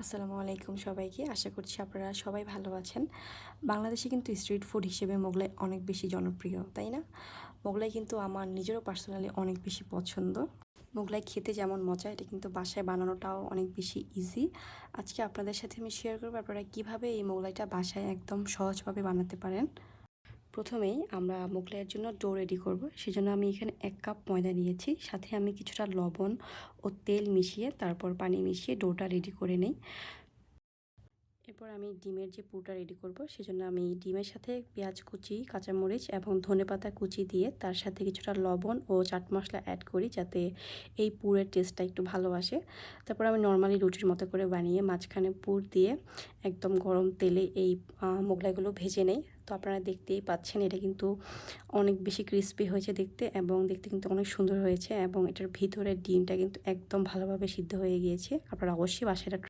আসসালামু আলাইকুম সবাইকে। আশা করছি আপনারা সবাই ভালো আছেন। বাংলাদেশে কিন্তু স্ট্রিট ফুড হিসেবে মোগলাই অনেক বেশি জনপ্রিয়, তাই না? মোগলাই কিন্তু আমার নিজেরও পার্সোনালি অনেক বেশি পছন্দ। মোগলাই খেতে যেমন মজা, এটা কিন্তু বাসায় বানানোটাও অনেক বেশি ইজি। আজকে আপনাদের সাথে আমি শেয়ার করব আপনারা কীভাবে এই মোগলাইটা বাসায় একদম সহজভাবে বানাতে পারেন। প্রথমেই আমরা মোগলাইয়ের জন্য ডো রেডি করব। সেজন্য আমি এখানে 1 কাপ ময়দা নিয়েছি, সাথে আমি কিছুটা লবণ ও তেল মিশিয়ে তারপর পানি মিশিয়ে ডোটা রেডি করে নেই। এরপর আমি ডিমের যে পুরটা রেডি করব, সেজন্য আমি ডিমের সাথে পেঁয়াজ কুচি, কাঁচামরিচ এবং ধনেপাতা কুচি দিয়ে তার সাথে কিছুটা লবণ ও চাট মশলা অ্যাড করি, যাতে এই পুরের টেস্টটা একটু ভালো আসে। তারপর আমি নর্মালি রুটির মতো করে বানিয়ে মাঝখানে পুর দিয়ে একদম গরম তেলে এই মোগলাইগুলো ভেজে নেই। তো আপনারা দেখতেই পাচ্ছেন, এটা কিন্তু অনেক বেশি ক্রিস্পি হয়েছে দেখতে, এবং দেখতে কিন্তু অনেক সুন্দর হয়েছে, এবং এটার ভিতরের ডিমটা কিন্তু একদম ভালোভাবে সিদ্ধ হয়ে গিয়েছে। আপনারা অবশ্যই বাসায়